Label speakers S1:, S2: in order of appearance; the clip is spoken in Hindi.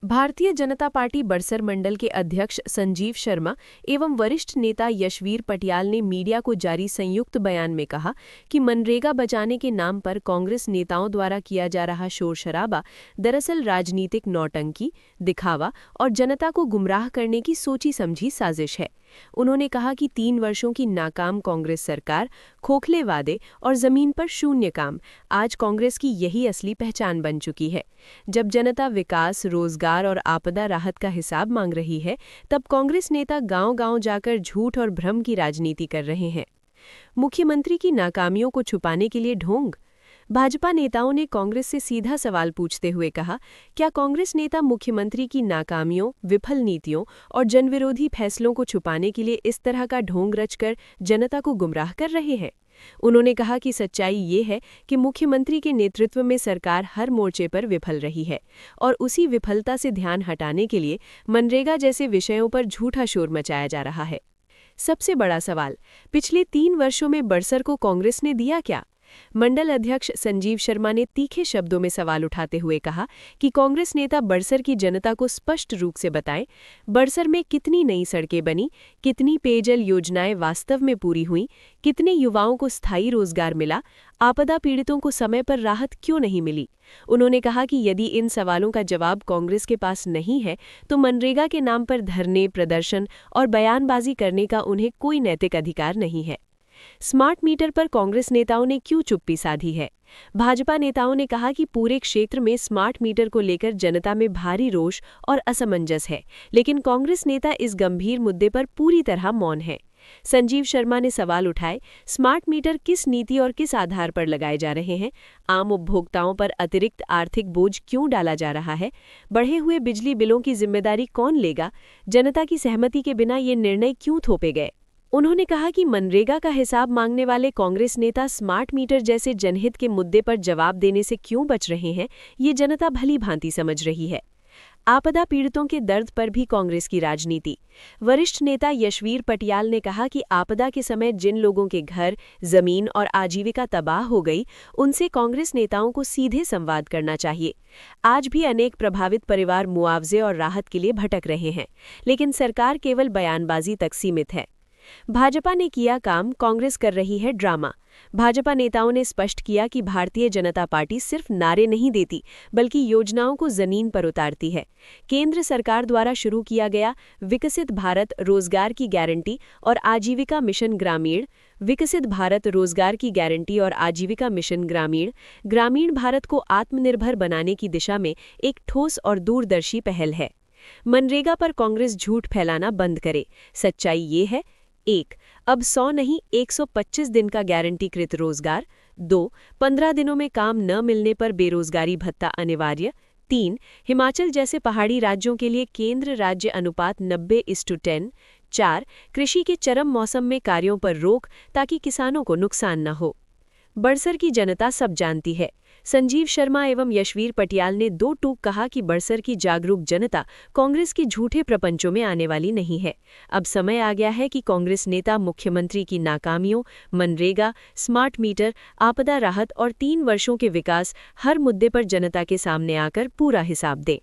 S1: भारतीय जनता पार्टी बड़सर मंडल के अध्यक्ष संजीव शर्मा एवं वरिष्ठ नेता यशवीर पटियाल ने मीडिया को जारी संयुक्त बयान में कहा कि मनरेगा बचाने के नाम पर कांग्रेस नेताओं द्वारा किया जा रहा शोर-शराबा दरअसल राजनीतिक नौटंकी, दिखावा और जनता को गुमराह करने की सोची-समझी साजिश है। उन्होंने कहा कि 3 वर्षों की नाकाम कांग्रेस सरकार, खोखले वादे और जमीन पर शून्य काम आज कांग्रेस की यही असली पहचान बन चुकी है। जब जनता विकास, रोजगार और आपदा राहत का हिसाब मांग रही है, तब कांग्रेस नेता गांव-गांव जाकर झूठ और भ्रम की राजनीति कर रहे हैं। मुख्यमंत्री की नाकामियों को छुपाने के लिए ढोंग। भाजपा नेताओं ने कांग्रेस से सीधा सवाल पूछते हुए कहा, क्या कांग्रेस नेता मुख्यमंत्री की नाकामियों, विफल नीतियों और जनविरोधी फैसलों को छुपाने के लिए इस तरह का ढोंग रचकर जनता को गुमराह कर रहे हैं? उन्होंने कहा कि सच्चाई ये है कि मुख्यमंत्री के नेतृत्व में सरकार हर मोर्चे पर विफल रही है और उसी विफलता से ध्यान हटाने के लिए मनरेगा जैसे विषयों पर झूठा शोर मचाया जा रहा है। सबसे बड़ा सवाल, पिछले 3 वर्षों में बड़सर को कांग्रेस ने दिया क्या? मंडल अध्यक्ष संजीव शर्मा ने तीखे शब्दों में सवाल उठाते हुए कहा कि कांग्रेस नेता बड़सर की जनता को स्पष्ट रूप से बताएं, बड़सर में कितनी नई सड़कें बनी, कितनी पेयजल योजनाएं वास्तव में पूरी हुईं, कितने युवाओं को स्थायी रोजगार मिला, आपदा पीड़ितों को समय पर राहत क्यों नहीं मिली। उन्होंने कहा कि यदि इन सवालों का जवाब कांग्रेस के पास नहीं है, तो मनरेगा के नाम पर धरने, प्रदर्शन और बयानबाजी करने का उन्हें कोई नैतिक अधिकार नहीं है। स्मार्ट मीटर पर कांग्रेस नेताओं ने क्यों चुप्पी साधी है? भाजपा नेताओं ने कहा कि पूरे क्षेत्र में स्मार्ट मीटर को लेकर जनता में भारी रोष और असमंजस है, लेकिन कांग्रेस नेता इस गंभीर मुद्दे पर पूरी तरह मौन है। संजीव शर्मा ने सवाल उठाए, स्मार्ट मीटर किस नीति और किस आधार पर लगाए जा रहे हैं? आम उपभोक्ताओं पर अतिरिक्त आर्थिक बोझ क्यों डाला जा रहा है? बढ़े हुए बिजली बिलों की जिम्मेदारी कौन लेगा? जनता की सहमति के बिना ये निर्णय क्यों थोपे गए? उन्होंने कहा कि मनरेगा का हिसाब मांगने वाले कांग्रेस नेता स्मार्ट मीटर जैसे जनहित के मुद्दे पर जवाब देने से क्यों बच रहे हैं, ये जनता भली भांति समझ रही है। आपदा पीड़ितों के दर्द पर भी कांग्रेस की राजनीति। वरिष्ठ नेता यशवीर पटियाल ने कहा कि आपदा के समय जिन लोगों के घर, जमीन और आजीविका तबाह हो गई, उनसे कांग्रेस नेताओं को सीधे संवाद करना चाहिए। आज भी अनेक प्रभावित परिवार मुआवजे और राहत के लिए भटक रहे हैं, लेकिन सरकार केवल बयानबाजी तक सीमित है। भाजपा ने किया काम, कांग्रेस कर रही है ड्रामा। भाजपा नेताओं ने स्पष्ट किया कि भारतीय जनता पार्टी सिर्फ नारे नहीं देती, बल्कि योजनाओं को जमीन पर उतारती है। केंद्र सरकार द्वारा शुरू किया गया विकसित भारत रोजगार की गारंटी और आजीविका मिशन ग्रामीण, विकसित भारत रोजगार की गारंटी और आजीविका मिशन ग्रामीण, ग्रामीण भारत को आत्मनिर्भर बनाने की दिशा में एक ठोस और दूरदर्शी पहल है। मनरेगा पर कांग्रेस झूठ फैलाना बंद करे। सच्चाई ये है, 1. अब 100 नहीं 125 दिन का गारंटीकृत रोजगार। 2. 15 दिनों में काम न मिलने पर बेरोजगारी भत्ता अनिवार्य। 3. हिमाचल जैसे पहाड़ी राज्यों के लिए केंद्र राज्य अनुपात 90:10। 4. कृषि के चरम मौसम में कार्यों पर रोक ताकि किसानों को नुकसान न हो। बड़सर की जनता सब जानती है। संजीव शर्मा एवं यशवीर पटियाल ने 2 टूक कहा कि बड़सर की जागरूक जनता कांग्रेस के झूठे प्रपंचों में आने वाली नहीं है। अब समय आ गया है कि कांग्रेस नेता मुख्यमंत्री की नाकामियों, मनरेगा, स्मार्ट मीटर, आपदा राहत और 3 वर्षों के विकास हर मुद्दे पर जनता के सामने आकर पूरा हिसाब दें।